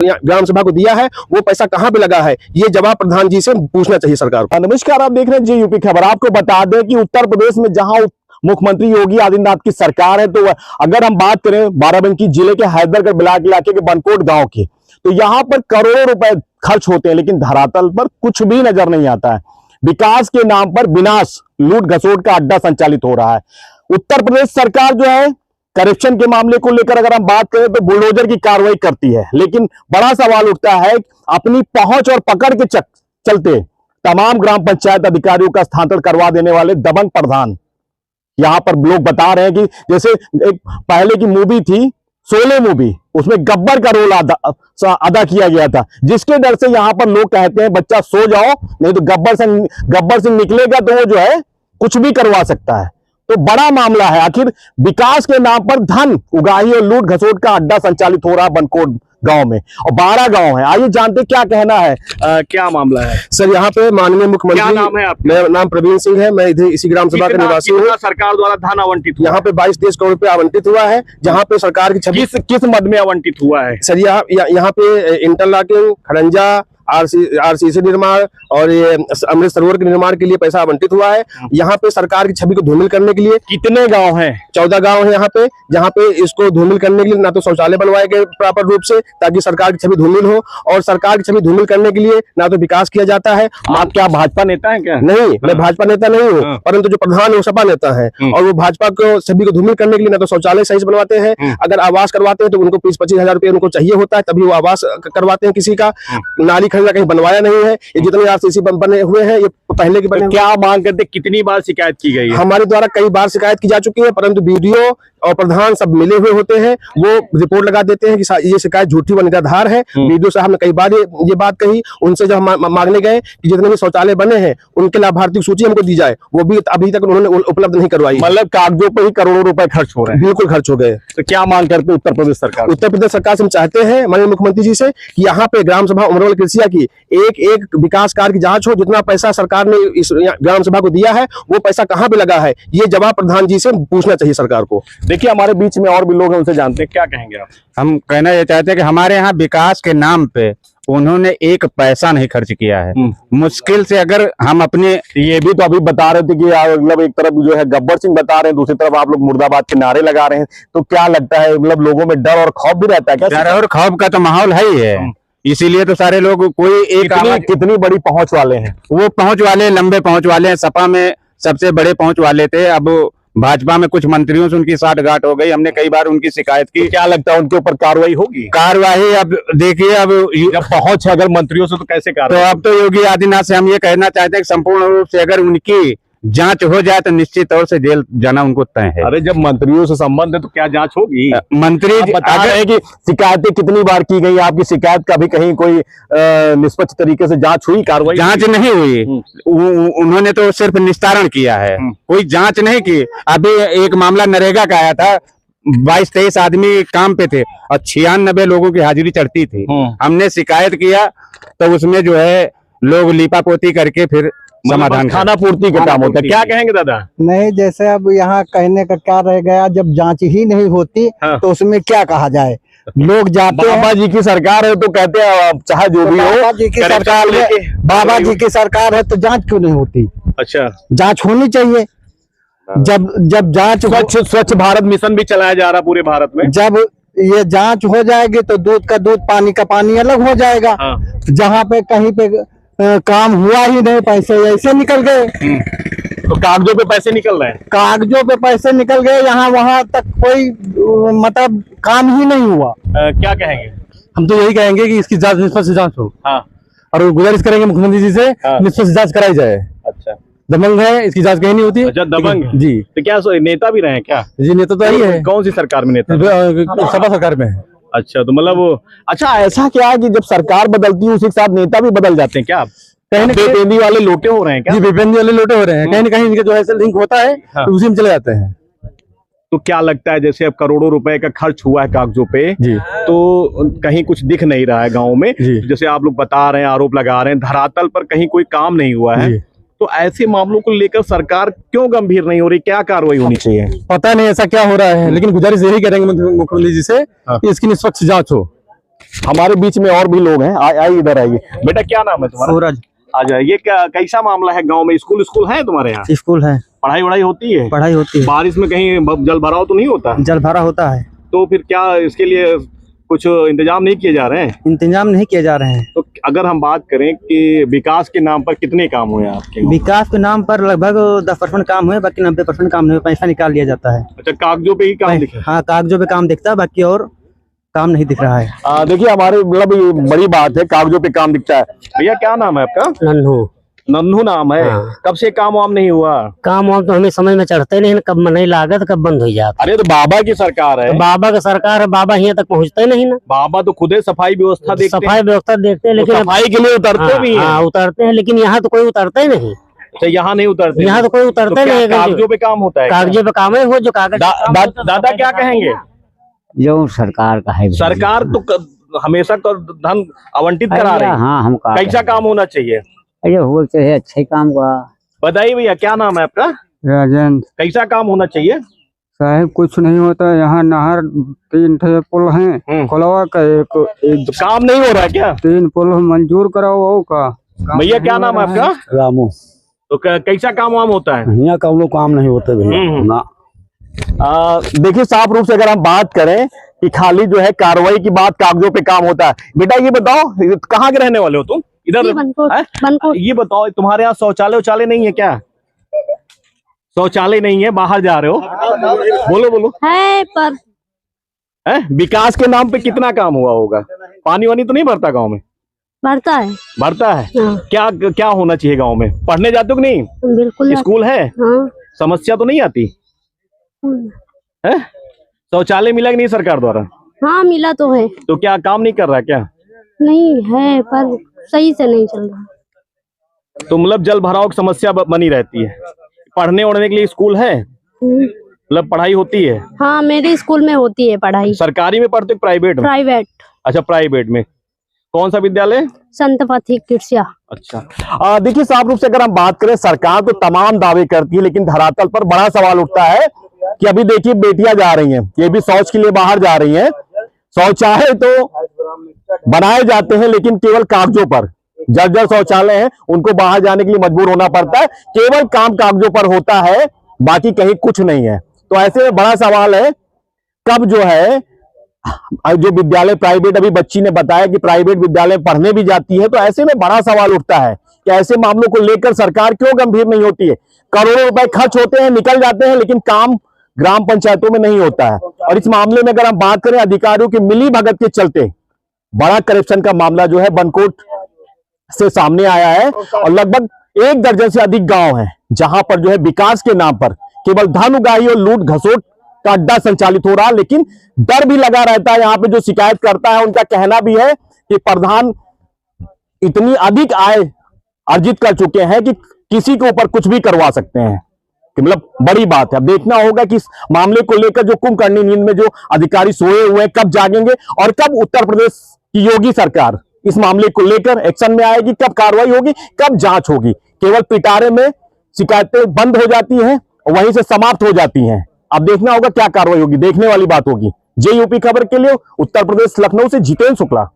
ग्राम सभा को दिया है वो पैसा कहाँ पे लगा है, ये जवाब प्रधान जी से पूछना चाहिए सरकार को। नमस्कार, आप देख रहे हैं जी यूपी खबर। आपको बता दें कि उत्तर प्रदेश में जहां मुख्यमंत्री योगी आदित्यनाथ की सरकार है, तो अगर हम बात करें बाराबंकी जिले के हैदरगढ़ ब्लॉक इलाके के बनकोट गांव की, तो यहाँ पर करोड़ों रुपए खर्च होते हैं, लेकिन धरातल पर कुछ भी नजर नहीं आता है। विकास के नाम पर विनाश, लूट घसोट का अड्डा संचालित हो रहा है। उत्तर प्रदेश सरकार जो है करप्शन के मामले को लेकर अगर हम बात करें तो बुलडोजर की कार्रवाई करती है, लेकिन बड़ा सवाल उठता है अपनी पहुंच और पकड़ के चलते तमाम ग्राम पंचायत अधिकारियों का स्थानांतरण करवा देने वाले दबंग प्रधान। यहां पर लोग बता रहे हैं कि जैसे एक पहले की मूवी थी शोले मूवी, उसमें गब्बर का रोल अदा किया गया था, जिसके डर से यहां पर लोग कहते हैं बच्चा सो जाओ, नहीं तो गब्बर सिंह निकलेगा तो वो जो है कुछ भी करवा सकता है। तो बड़ा मामला है, आखिर विकास के नाम पर धन उगाही और लूट घसोट का अड्डा संचालित हो रहा है बनकोट गांव में, और 12 गांव है। आइए जानते क्या कहना है, क्या मामला है सर। यहाँ पे माननीय मुख्यमंत्री, क्या नाम है आपका? मेरा नाम प्रवीण सिंह है, मैं इधर इसी ग्राम सभा का निवासी हूँ। सरकार द्वारा धन आवंटित यहाँ पे 22-23 करोड़ रुपए आवंटित हुआ है, जहाँ पे सरकार की किस मद में आवंटित हुआ है सर? यहाँ पे इंटरलॉकिंग, खड़ंजा, आरसीसी निर्माण और ये अमृत सरोवर के निर्माण के लिए पैसा आवंटित हुआ है। यहाँ पे सरकार की छवि को धूमिल करने के लिए कितने गांव हैं? 14 गांव हैं यहाँ पे, जहाँ पे इसको धूमिल करने के लिए ना तो शौचालय बनवाए गए प्रॉपर रूप से ताकि सरकार की छवि धूमिल हो, और सरकार की छवि धूमिल करने के लिए ना तो विकास किया जाता है। आप क्या भाजपा नेता है क्या? नहीं, मैं भाजपा नेता नहीं हूँ, परंतु जो प्रधान है वो सपा नेता है, और वो भाजपा को छवि को धूमिल करने के लिए ना तो शौचालय सही से बनवाते हैं, अगर आवास करवाते हैं तो उनको 20-25 हजार रुपये उनको चाहिए होता है, तभी वो आवास करवाते हैं किसी का। नाली खंडा कहीं बनवाया नहीं है, ये जितने आरसीसी बने हुए हैं ये पहले के बने। क्या मांग करते, कितनी बार शिकायत की गई है? हमारे द्वारा कई बार शिकायत की जा चुकी है, परंतु वीडियो और प्रधान सब मिले हुए होते हैं, वो रिपोर्ट लगा देते हैं कि ये शिकायत झूठी व निराधार है। वीडियो साहब ने कई बार ये बात कही, उनसे जब हम मांगने गए कि जितने भी शौचालय बने हैं उनके लाभार्थी की सूची हमको दी जाए, वो भी अभी तक उन्होंने उपलब्ध नहीं करवाई। मतलब कागजों पर ही करोड़ों रुपए खर्च हो रहे हैं? बिल्कुल खर्च हो गए। तो क्या मांग करते उत्तर प्रदेश सरकार? उत्तर प्रदेश सरकार से हम चाहते हैं माननीय मुख्यमंत्री जी से कि यहाँ पे ग्राम सभा उमरवल कृषिया की एक विकास कार्य की जांच हो। जितना पैसा सरकार ने इस ग्राम सभा को दिया है वो पैसा कहाँ पे लगा है, ये जवाब प्रधान जी से पूछना चाहिए सरकार को। देखिए हमारे बीच में और भी लोग हैं, उनसे जानते हैं क्या कहेंगे आप। हम कहना ये चाहते हैं कि हमारे यहाँ विकास के नाम पे उन्होंने एक पैसा नहीं खर्च किया है। मुश्किल से अगर हम अपने, ये भी तो अभी बता रहे थे कि मतलब एक तरफ जो है गब्बर सिंह बता रहे हैं, दूसरी तरफ आप लोग मुर्दाबाद के नारे लगा रहे हैं, तो क्या लगता है मतलब लोगों में डर और खौफ भी रहता है क्या? डर और खौफ का तो माहौल है ही है, इसीलिए तो सारे लोग कोई एक कितनी बड़ी पहुंच वाले हैं वो, पहुंच वाले, लंबे पहुंच वाले हैं। सपा में सबसे बड़े पहुंच वाले थे, अब भाजपा में कुछ मंत्रियों से उनकी साठगांठ हो गई। हमने कई बार उनकी शिकायत की। क्या लगता है उनके ऊपर कार्रवाई होगी? कार्रवाई अब देखिए, अब जब पहुंच है अगर मंत्रियों से तो कैसे कार्रवाई? तो अब तो योगी आदित्यनाथ से हम ये कहना चाहते हैं कि संपूर्ण रूप से अगर उनकी जांच हो जाए तो निश्चित तौर से जेल जाना उनको तय है। अरे जब मंत्रियों से संबंध है तो क्या जांच होगी? मंत्री बता रहे हैं कि शिकायतें कितनी बार की गई, आपकी शिकायत का भी कहीं कोई निष्पक्ष तरीके से जांच हुई, कार्रवाई? जांच नहीं हुई, उन्होंने तो सिर्फ निस्तारण किया है, कोई जांच नहीं की। अभी एक मामला नरेगा का आया था, 22-23 आदमी काम पे थे और 96 लोगों की हाजिरी चढ़ती थी। हमने शिकायत किया तो उसमें जो है लोग लीपापोती करके फिर समाधान, खाना पूर्ति का काम होता है। क्या कहेंगे दादा? नहीं, जैसे अब यहाँ कहने का क्या रह गया, जब जांच ही नहीं होती तो उसमें क्या कहा जाए। लोग जाते हैं, बाबा जी की सरकार है तो कहते हैं चाहे जो भी हो, बाबा जी की सरकार है, बाबा जी की सरकार है तो जांच क्यों नहीं होती? अच्छा, जांच होनी चाहिए। जब जांच, स्वच्छ भारत मिशन भी चलाया जा रहा पूरे भारत में, जब ये जांच हो जाएगी तो दूध का दूध, पानी का पानी अलग हो जाएगा। जहाँ पे कहीं पे काम हुआ ही नहीं, पैसे ऐसे निकल गए। तो कागजों पे पैसे निकल रहे हैं, कागजों पे पैसे निकल गए, यहाँ वहाँ तक कोई मतलब काम ही नहीं हुआ। क्या कहेंगे? हम तो यही कहेंगे कि इसकी जांच, निष्पक्ष जांच हो। और गुजारिश करेंगे मुख्यमंत्री जी से निष्पक्ष जांच कराई जाए। अच्छा, दबंग है, इसकी जांच कहीं नहीं होती। अच्छा, दबंग जी। तो क्या नेता भी रहे हैं क्या? जी, नेता तो ही है। कौन सी सरकार में नेता? सपा सरकार में है। अच्छा, तो मतलब वो, अच्छा ऐसा क्या है कि जब सरकार बदलती है उसी के साथ नेता भी बदल जाते हैं क्या? कहीं ना कहीं वाले लोटे हो रहे हैं क्या? जी, बेबंदी वाले लोटे हो रहे हैं, कहीं ना कहीं इनका जो है लिंक होता है तो उसी में चले जाते हैं। तो क्या लगता है, जैसे अब करोड़ों रुपए का खर्च हुआ है कागजों पे जी, तो कहीं कुछ दिख नहीं रहा है गाँव में, जैसे आप लोग बता रहे हैं, आरोप लगा रहे हैं, धरातल पर कहीं कोई काम नहीं हुआ है, तो ऐसे मामलों को लेकर सरकार क्यों गंभीर नहीं हो रही? क्या कार्रवाई होनी चाहिए? पता नहीं ऐसा क्या हो रहा है, लेकिन गुजारिश यही करेंगे मुख्यमंत्री जी से कि इसकी निष्पक्ष जांच हो। हमारे बीच में और भी लोग हैं, आइए इधर आइए। बेटा क्या नाम है तुम्हारा? सूरज। आ जाए। ये क्या कैसा मामला है गांव में? स्कूल है तुम्हारे यहाँ? स्कूल है, पढ़ाई वढ़ाई होती है? पढ़ाई होती है, बारिश में कहीं जल भराव तो नहीं होता? जल भरा होता है। तो फिर क्या इसके लिए कुछ इंतजाम नहीं किए जा रहे हैं? इंतजाम नहीं किए जा रहे हैं। तो अगर हम बात करें कि विकास के नाम पर कितने काम हुए आपके गाँव? विकास के नाम पर लगभग 10% काम हुए, बाकी 90% काम नहीं हुए। पैसा निकाल लिया जाता है। अच्छा, कागजों पे ही काम दिखा? हाँ, कागजों पे काम दिखता है, बाकी और काम नहीं दिख रहा है। देखिए हमारे मतलब ये बड़ी बात है, कागजों पे काम दिखता है। भैया क्या नाम है आपका? नन्हू। नन्हू नाम है। हाँ। कब से काम वाम नहीं हुआ? काम वाम तो हमें समझ में चढ़ते नहीं, कब नहीं लागत कब बंद हो जाता। अरे तो बाबा की सरकार है। तो बाबा का सरकार है, बाबा यहाँ तक पहुँचते नहीं ना। बाबा तो खुद सफाई व्यवस्था देखते हैं। सफाई व्यवस्था देखते हैं, तो लेकिन सफाई के लिए उतरते भी हैं। हाँ, उतरते हैं, लेकिन यहाँ तो कोई उतरता ही नहीं। अच्छा, यहाँ नहीं उतरते? यहाँ तो कोई उतरता क्या नहीं। कागजों पे काम होता है? कागजों पे काम है, वो जो कागज दादा क्या कहेंगे? जो सरकार का है, सरकार तो हमेशा धन आवंटित करा रही है। हाँ, हम कैसा काम होना चाहिए? अरे हुआ चाहिए अच्छे काम का। बताइए भैया क्या नाम है आपका? राजेंद्र कैसा काम होना चाहिए? साहब कुछ नहीं होता यहाँ। नहर 3 ठे पुल हैं, खुलवा का एक तो काम नहीं हो रहा है क्या? 3 पुल मंजूर कराओ का। भैया क्या नाम है आपका? रामू। तो कैसा काम वाम होता है? यहाँ काम नहीं होते भैया ना। देखिए साफ रूप से अगर हम बात करें कि खाली जो है कार्रवाई की बात, कागजों पे काम होता है। बेटा ये बताओ, कहाँ के रहने वाले हो तुम? इधर ये बताओ, तुम्हारे यहाँ शौचालय नहीं है क्या? शौचालय नहीं है, बाहर जा रहे हो? बोलो है पर विकास के नाम पे कितना काम हुआ होगा? पानी वानी तो नहीं भरता गांव में? भरता है। भरता है। हाँ। क्या होना चाहिए गांव में? पढ़ने जाते हो कि नहीं? बिल्कुल। स्कूल है? हाँ। समस्या तो नहीं आती है? शौचालय मिला कि नहीं सरकार द्वारा? हाँ, मिला तो है। तो क्या काम नहीं कर रहा क्या? नहीं है, पर सही से नहीं चल रहा। तो मतलब जल भराव की समस्या बनी रहती है। पढ़ने ओढ़ने के लिए स्कूल है? मतलब पढ़ाई होती है? हाँ, मेरे स्कूल में होती है पढ़ाई। सरकारी में पढ़ते प्राइवेट में? प्राइवेट। अच्छा, प्राइवेट में। कौन सा विद्यालय? संत पथिक किड्सिया। अच्छा, देखिए साफ रूप से अगर हम बात करें, सरकार तो तमाम दावे करती है, लेकिन धरातल पर बड़ा सवाल उठता है कि अभी देखिए बेटियां जा रही हैं, ये भी शौच के लिए बाहर जा रही हैं। शौचालय तो बनाए जाते हैं, लेकिन केवल कागजों पर। जर्जर शौचालय हैं, उनको बाहर जाने के लिए मजबूर होना पड़ता है। केवल काम कागजों पर होता है, बाकी कहीं कुछ नहीं है। तो ऐसे में बड़ा सवाल है, कब जो है जो विद्यालय प्राइवेट, अभी बच्ची ने बताया कि प्राइवेट विद्यालय पढ़ने भी जाती है, तो ऐसे में बड़ा सवाल उठता है कि ऐसे मामलों को लेकर सरकार क्यों गंभीर नहीं होती है? करोड़ों रुपए खर्च होते हैं, निकल जाते हैं, लेकिन काम ग्राम पंचायतों में नहीं होता है। और इस मामले में अगर हम बात करें, अधिकारियों की मिली भगत के चलते बड़ा करप्शन का मामला जो है बनकोट से सामने आया है। और लगभग 1 दर्जन से अधिक गांव हैं जहां पर जो है विकास के नाम पर केवल धन उगाही और लूट घसोट का अड्डा संचालित हो रहा है। लेकिन डर भी लगा रहता है। यहाँ पे जो शिकायत करता है, उनका कहना भी है कि प्रधान इतनी अधिक आय अर्जित कर चुके हैं कि किसी के ऊपर कुछ भी करवा सकते हैं। कि मतलब बड़ी बात है। अब देखना होगा कि इस मामले को लेकर जो कुंभकर्णी नींद में जो अधिकारी सोए हुए हैं, कब जागेंगे और कब उत्तर प्रदेश की योगी सरकार इस मामले को लेकर एक्शन में आएगी, कब कार्रवाई होगी, कब जांच होगी। केवल पिटारे में शिकायतें बंद हो जाती हैं और वहीं से समाप्त हो जाती हैं। अब देखना होगा क्या कार्रवाई होगी, देखने वाली बात होगी। जे यूपी खबर के लिए उत्तर प्रदेश लखनऊ से जितेंद्र शुक्ला।